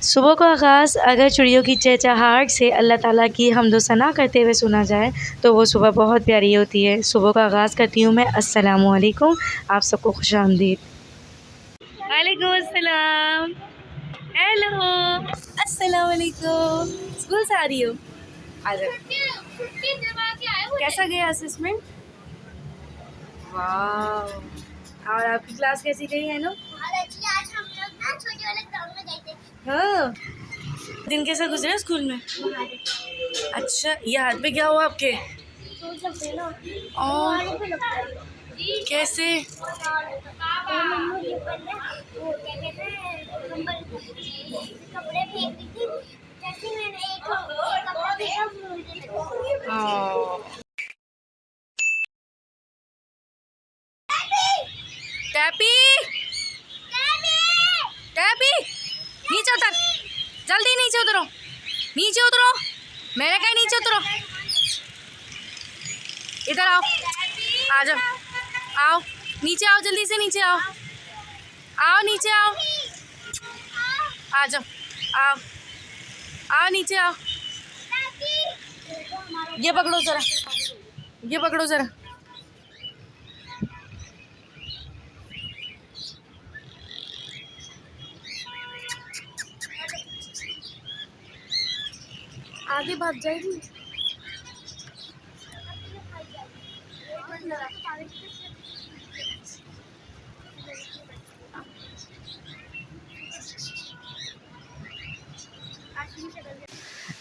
सुबह का आगाज़ अगर चिड़ियों की चहचहाहट से अल्लाह ताला की हम्दो सना करते हुए सुना जाए तो वो सुबह बहुत प्यारी होती है। सुबह का आगाज़ करती हूँ मैं अस्सलामु अलैकुम, आप सबको खुशामदीद। वालेकुम अस्सलाम। हेलो, अस्सलाम वालेकुम। स्कूल से आ रही हो? आ जाओ। कैसा गया असेसमेंट? वाह। और आपकी क्लास कैसी गई है ना? आज हम लोग ना छोटे वाले ग्राउंड में गए थे। हाँ। दिन कैसा गुजरा स्कूल में? अच्छा, ये हाथ पे क्या हुआ आपके? और कैसे? कपड़े फेंक दी थी, जैसे मैंने एक कपड़ा फेंका मुझे लगा। टैपी, टैपी, नीचे उतर, जल्दी नीचे उतरो, नीचे उतरो, मैंने कहा नीचे उतरो, इधर आओ, आ जाओ, आओ, नीचे आओ, जल्दी से नीचे आओ, आओ नीचे आओ, आ जाओ, आओ, आओ नीचे आओ, ये पकड़ो जरा, ये पकड़ो जरा। आगे भाग जाएगी।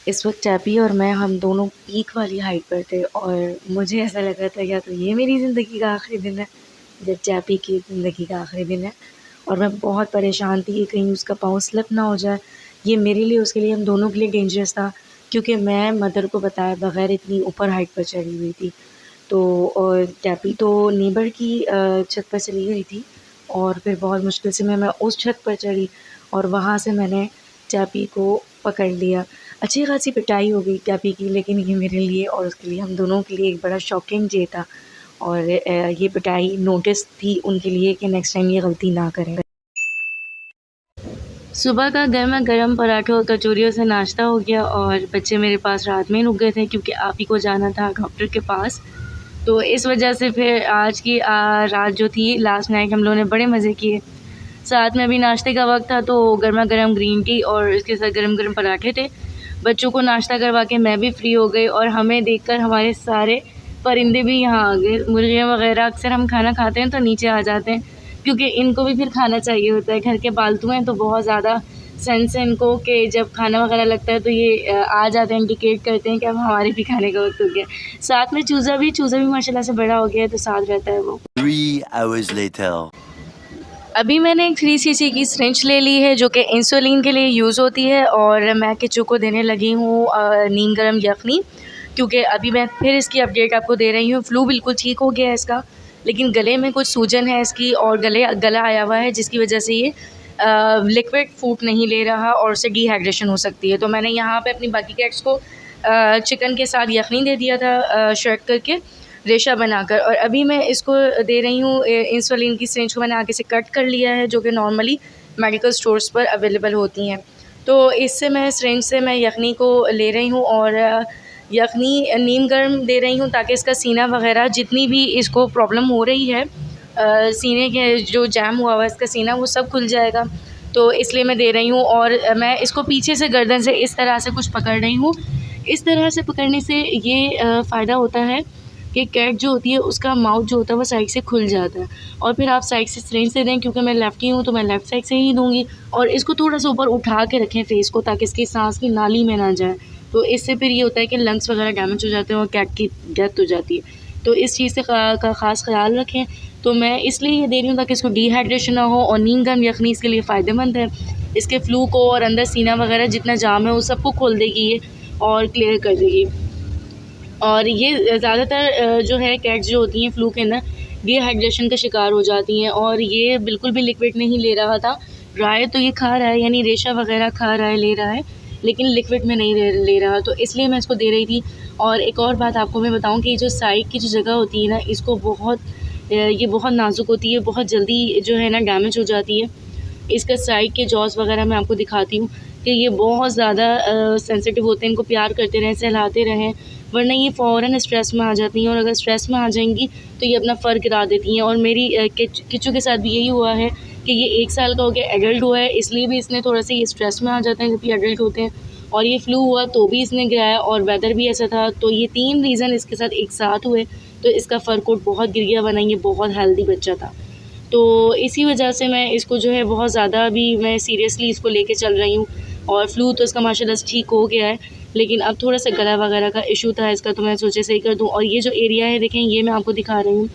इस वक्त टैपी और मैं हम दोनों पीक वाली हाइट पर थे और मुझे ऐसा लग रहा था या तो ये मेरी ज़िंदगी का आखिरी दिन है जब टैपी की ज़िंदगी का आखिरी दिन है। और मैं बहुत परेशान थी कि कहीं उसका पाँव स्लिप ना हो जाए। ये मेरे लिए, उसके लिए, हम दोनों के लिए डेंजरस था क्योंकि मैं मदर को बताए बगैर इतनी ऊपर हाइट पर चढ़ी हुई थी। तो टैपी तो नेबर की छत पर चली गई थी और फिर बहुत मुश्किल से मैं उस छत पर चढ़ी और वहाँ से मैंने टैपी को पकड़ लिया। अच्छी खासी पिटाई हो गई टैपी की, लेकिन ये मेरे लिए और उसके लिए, हम दोनों के लिए एक बड़ा शॉकिंग डे था। और ये पिटाई नोटिस थी उनके लिए कि नेक्स्ट टाइम ये गलती ना करें। सुबह का गर्मा गर्म पराठों और कचौरियों से नाश्ता हो गया और बच्चे मेरे पास रात में रुक गए थे क्योंकि आप ही को जाना था डॉक्टर के पास। तो इस वजह से फिर आज की रात जो थी, लास्ट नाइट, हम लोगों ने बड़े मज़े किए। साथ में अभी नाश्ते का वक्त था तो गर्मा गर्म ग्रीन टी और इसके साथ गरम गरम पराठे थे। बच्चों को नाश्ता करवा के मैं भी फ्री हो गई और हमें देखकर हमारे सारे परिंदे भी यहाँ आ गए। मुर्गियाँ वगैरह, अक्सर हम खाना खाते हैं तो नीचे आ जाते हैं क्योंकि इनको भी फिर खाना चाहिए होता है। घर के पालतू हैं तो बहुत ज़्यादा सेंस है इनको कि जब खाना वगैरह लगता है तो ये आ जाते हैं, इंडिकेट करते हैं कि अब हमारे भी खाने का वक्त हो गया। साथ में चूज़ा भी माशाल्लाह से बड़ा हो गया है तो साथ रहता है वो। 3 hours later. अभी मैंने एक 3 सीसी की सिरिंज ले ली है जो कि इंसुलिन के लिए यूज़ होती है और मैं किच्चू को देने लगी हूँ नीम गर्म यखनी, क्योंकि अभी मैं फिर इसकी अपडेट आपको दे रही हूँ। फ्लू बिल्कुल ठीक हो गया है इसका, लेकिन गले में कुछ सूजन है इसकी और गला आया हुआ है जिसकी वजह से ये लिक्विड फूड नहीं ले रहा और उससे डिहाइड्रेशन हो सकती है। तो मैंने यहाँ पे अपनी बाकी कैट्स को चिकन के साथ यखनी दे दिया था श्रेड करके, रेशा बनाकर, और अभी मैं इसको दे रही हूँ इंसुलिन की सिरिंज को मैंने आगे से कट कर लिया है जो कि नॉर्मली मेडिकल स्टोर्स पर अवेलेबल होती हैं। तो इससे मैं सिरिंज से मैं यखनी को ले रही हूँ और यखनी नीम गर्म दे रही हूँ ताकि इसका सीना वगैरह जितनी भी इसको प्रॉब्लम हो रही है, सीने के जो जैम हुआ हुआ है इसका सीना, वो सब खुल जाएगा। तो इसलिए मैं दे रही हूँ और मैं इसको पीछे से गर्दन से इस तरह से कुछ पकड़ रही हूँ। इस तरह से पकड़ने से ये फ़ायदा होता है कि कैट जो होती है उसका माउथ जो होता है वो साइड से खुल जाता है और फिर आप साइड से सिरिंज से दें, क्योंकि मैं लेफ़्टी हूँ तो मैं लेफ़्ट साइड से ही दूँगी। और इसको थोड़ा सा ऊपर उठा के रखें फेस को ताकि इसकी सांस की नाली में ना जाए, तो इससे फिर ये होता है कि लंग्स वगैरह डैमेज हो जाते हैं और कैट की डेथ हो जाती है। तो इस चीज़ से का ख़ास ख्याल रखें। तो मैं इसलिए ये दे रही हूँ ताकि इसको डिहाइड्रेशन ना हो, और नीम गर्म यखनी इसके लिए फ़ायदेमंद है। इसके फ्लू को और अंदर सीना वगैरह जितना जाम है वो सबको खोल देगी ये और क्लियर कर देगी। और ये ज़्यादातर जो है कैट्स जो होती हैं फ्लू के अंदर डिहाइड्रेशन का शिकार हो जाती हैं, और ये बिल्कुल भी लिक्विड नहीं ले रहा था। ड्राई तो ये खा रहा है, यानी रेशा वगैरह खा रहा है, ले रहा है, लेकिन लिक्विड में नहीं ले रहा, तो इसलिए मैं इसको दे रही थी। और एक और बात आपको मैं बताऊं कि जो साइड की जो जगह होती है ना, इसको ये बहुत नाजुक होती है, बहुत जल्दी जो है ना डैमेज हो जाती है। इसका साइड के जॉस वगैरह मैं आपको दिखाती हूँ कि ये बहुत ज़्यादा सेंसिटिव होते हैं, इनको प्यार करते रहें, सहलाते रहें, वरना ये फ़ौरन स्ट्रेस में आ जाती हैं और अगर स्ट्रेस में आ जाएंगी तो ये अपना फ़र गिरा देती हैं। और मेरी किच्चू के साथ भी यही हुआ है कि ये 1 साल का हो गया, एडल्ट हुआ है, इसलिए भी इसने थोड़ा सा ये स्ट्रेस में आ जाते हैं जब ये एडल्ट होते हैं। और ये फ्लू हुआ तो भी इसने गिराया और वेदर भी ऐसा था, तो ये 3 रीज़न इसके साथ एक साथ हुए, तो इसका फ़र कोट बहुत गिर गया, वरना ये बहुत हेल्दी बच्चा था। तो इसी वजह से मैं इसको जो है बहुत ज़्यादा अभी मैं सीरियसली इसको लेके चल रही हूँ। और फ्लू तो इसका माशाल्लाह से ठीक हो गया है, लेकिन अब थोड़ा सा गला वगैरह का इशू था इसका, तो मैं सोचे सही कर दूँ। और ये जो एरिया है देखें, ये मैं आपको दिखा रही हूँ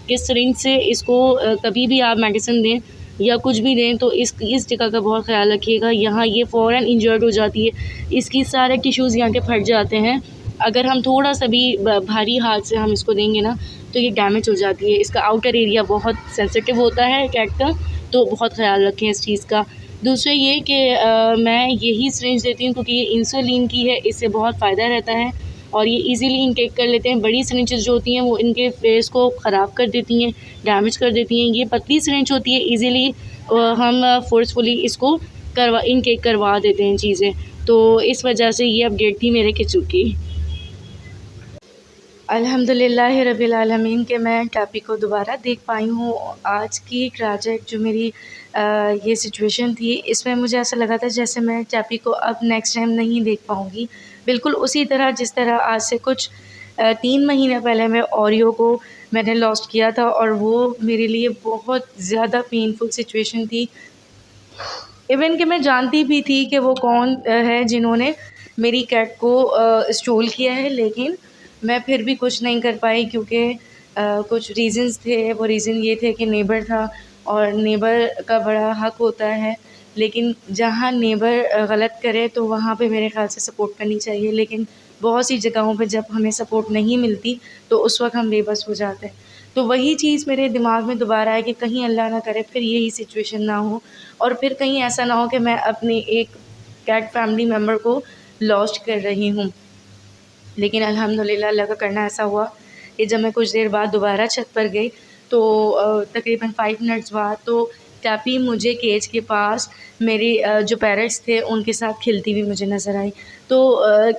कि सिरिंज से इसको कभी भी आप मेडिसिन दें या कुछ भी दें तो इस जगह का बहुत ख़्याल रखिएगा। यहाँ ये फ़ौरन इंजर्ड हो जाती है, इसकी सारे टिश्यूज़ यहाँ के फट जाते हैं। अगर हम थोड़ा सा भी भारी हाथ से हम इसको देंगे ना तो ये डैमेज हो जाती है। इसका आउटर एरिया बहुत सेंसिटिव होता है कैट का, तो बहुत ख़्याल रखें इस चीज़ का। दूसरा ये कि मैं यही सिरिंज देती हूँ क्योंकि ये इंसुलिन की है, इससे बहुत फ़ायदा रहता है और ये इजीली इनटेक कर लेते हैं। बड़ी सिरिंजेस जो होती हैं वो इनके फेस को ख़राब कर देती हैं, डैमेज कर देती हैं। ये पतली सिरिंज होती है, इजीली हम फ़ोर्सफुली इसको इनटेक करवा देते हैं चीज़ें। तो इस वजह से ये अपडेट थी मेरे किच्चू की। अल्हम्दुलिल्लाह रब्बिल आलमीन के मैं टैपी को दोबारा देख पाई हूँ। आज की ट्रेजिक जो मेरी ये सिचुएशन थी, इसमें मुझे ऐसा लगा था जैसे मैं टैपी को अब नेक्स्ट टाइम नहीं देख पाऊँगी। बिल्कुल उसी तरह जिस तरह आज से कुछ 3 महीने पहले मैं ओरियो को मैंने लॉस्ट किया था और वो मेरे लिए बहुत ज़्यादा पेनफुल सिचुएशन थी। इवन कि मैं जानती भी थी कि वो कौन है जिन्होंने मेरी कैट को स्टोल किया है, लेकिन मैं फिर भी कुछ नहीं कर पाई क्योंकि कुछ रीज़न्स थे। वो रीज़न ये थे कि नेबर था और नेबर का बड़ा हक होता है, लेकिन जहाँ नेबर गलत करे तो वहाँ पे मेरे ख़्याल से सपोर्ट करनी चाहिए। लेकिन बहुत सी जगहों पे जब हमें सपोर्ट नहीं मिलती तो उस वक़्त हम बेबस हो जाते हैं। तो वही चीज़ मेरे दिमाग में दोबारा है कि कहीं अल्लाह ना करे फिर यही सिचुएशन ना हो और फिर कहीं ऐसा ना हो कि मैं अपनी एक कैट फैमिली मेम्बर को लॉस्ट कर रही हूँ। लेकिन अल्हम्दुलिल्लाह अल्लाह का करना ऐसा हुआ कि जब मैं कुछ देर बाद दोबारा छत पर गई तो तकरीबन 5 मिनट्स बाद तो टैपी मुझे केज के पास मेरे जो पैरट्स थे उनके साथ खेलती हुई मुझे नज़र आई। तो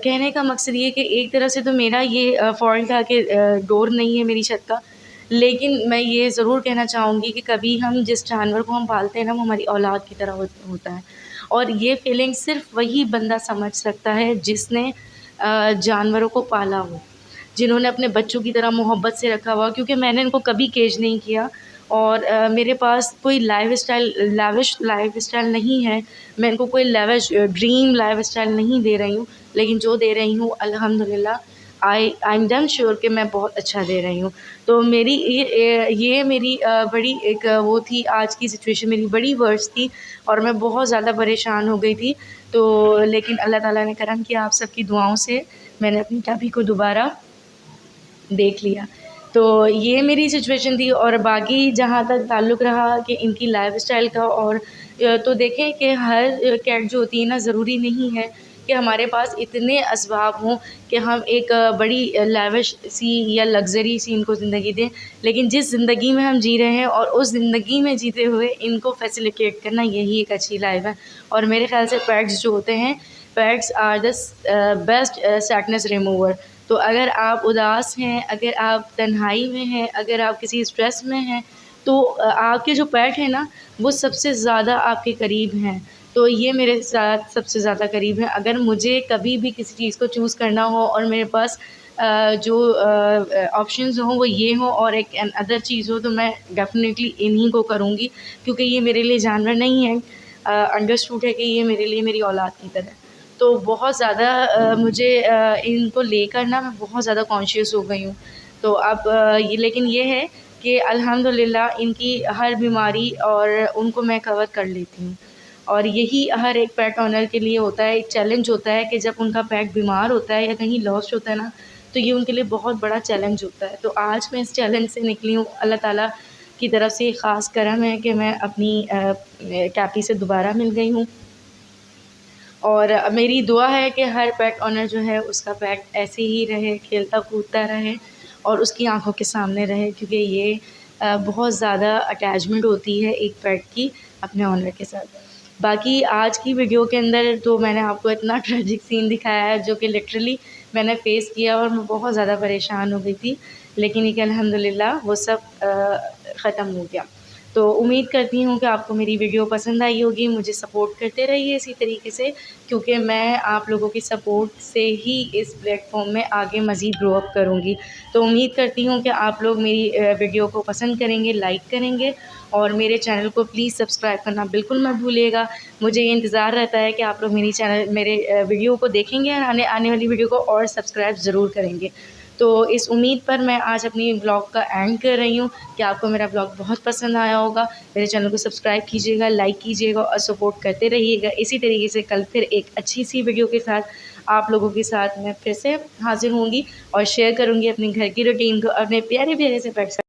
कहने का मकसद ये कि एक तरह से तो मेरा ये फ़ॉल्ट था कि डोर नहीं है मेरी छत का, लेकिन मैं ये ज़रूर कहना चाहूँगी कि कभी हम जिस जानवर को हम पालते हैं ना वो हमारी औलाद की तरह होता है और ये फीलिंग सिर्फ़ वही बंदा समझ सकता है जिसने जानवरों को पाला हो, जिन्होंने अपने बच्चों की तरह मोहब्बत से रखा हुआ। क्योंकि मैंने इनको कभी केज नहीं किया और मेरे पास कोई लाविश लाइफ़स्टाइल नहीं है। मैं इनको कोई लाविश ड्रीम लाइफ़स्टाइल नहीं दे रही हूँ, लेकिन जो दे रही हूँ अल्हम्दुलिल्लाह आई एम डैम श्योर कि मैं बहुत अच्छा दे रही हूँ। तो मेरी ये मेरी बड़ी एक वो थी आज की सिचुएशन, मेरी बड़ी वर्स्ट थी और मैं बहुत ज़्यादा परेशान हो गई थी। तो लेकिन अल्लाह ताला ने करम किया, आप सबकी दुआओं से मैंने अपनी टैपी को दोबारा देख लिया। तो ये मेरी सिचुएशन थी और बाकी जहाँ तक ताल्लुक़ रहा कि इनकी लाइफ़स्टाइल का और तो देखें कि हर कैट जो होती है ना, ज़रूरी नहीं है कि हमारे पास इतने असबाब हों कि हम एक बड़ी लाविश सी या लग्ज़री सी इनको ज़िंदगी दें। लेकिन जिस ज़िंदगी में हम जी रहे हैं और उस ज़िंदगी में जीते हुए इनको फ़ैसिलिटेट करना, यही एक अच्छी लाइफ़ है। और मेरे ख़्याल से पेट्स जो होते हैं, pets are the best sadness remover. तो अगर आप उदास हैं, अगर आप तन्हाई में हैं, अगर आप किसी स्ट्रेस में हैं, तो आपके जो पेट हैं ना, वो सबसे ज़्यादा आपके करीब हैं। तो ये मेरे साथ सबसे ज़्यादा करीब है। अगर मुझे कभी भी किसी चीज़ को चूज़ करना हो और मेरे पास जो ऑप्शंस हों वो ये हों और एक अदर चीज़ हो, तो मैं डेफ़िनेटली इन्हीं को करूँगी क्योंकि ये मेरे लिए जानवर नहीं है। अंडरस्टूड है कि ये मेरे लिए मेरी औलाद की तरह है। तो बहुत ज़्यादा मुझे इनको लेकर ना मैं बहुत ज़्यादा कॉन्शियस हो गई हूँ। तो अब ये लेकिन ये है कि अल्हम्दुलिल्लाह इनकी हर बीमारी और उनको मैं कवर कर लेती हूँ। और यही हर एक पेट ओनर के लिए होता है, एक चैलेंज होता है कि जब उनका पेट बीमार होता है या कहीं लॉस्ट होता है ना, तो ये उनके लिए बहुत बड़ा चैलेंज होता है। तो आज मैं इस चैलेंज से निकली हूँ। अल्लाह ताला की तरफ से ख़ास करम है कि मैं अपनी टैपी से दोबारा मिल गई हूँ। और मेरी दुआ है कि हर पेट ओनर जो है उसका पेट ऐसे ही रहे, खेलता कूदता रहे और उसकी आँखों के सामने रहे, क्योंकि ये बहुत ज़्यादा अटैचमेंट होती है एक पेट की अपने ओनर के साथ। बाकी आज की वीडियो के अंदर तो मैंने आपको इतना ट्रेजिक सीन दिखाया है जो कि लिटरली मैंने फ़ेस किया और मैं बहुत ज़्यादा परेशान हो गई थी। लेकिन एक अल्हम्दुलिल्लाह वो सब ख़त्म हो गया। तो उम्मीद करती हूँ कि आपको मेरी वीडियो पसंद आई होगी। मुझे सपोर्ट करते रहिए इसी तरीके से, क्योंकि मैं आप लोगों की सपोर्ट से ही इस प्लेटफ़ॉर्म में आगे मज़ीद ग्रो अप करूँगी। तो उम्मीद करती हूँ कि आप लोग मेरी वीडियो को पसंद करेंगे, लाइक करेंगे और मेरे चैनल को प्लीज़ सब्सक्राइब करना बिल्कुल मत भूलिएगा। मुझे ये इंतज़ार रहता है कि आप लोग मेरे वीडियो को देखेंगे और आने आने वाली वीडियो को और सब्सक्राइब ज़रूर करेंगे। तो इस उम्मीद पर मैं आज अपनी व्लॉग का एंड कर रही हूँ कि आपको मेरा व्लॉग बहुत पसंद आया होगा। मेरे चैनल को सब्सक्राइब कीजिएगा, लाइक कीजिएगा और सपोर्ट करते रहिएगा। इसी तरीके से कल फिर एक अच्छी सी वीडियो के साथ आप लोगों के साथ मैं फिर से हाज़िर होंगी और शेयर करूँगी अपने घर की रूटीन को अपने प्यारे-प्यारे से पेट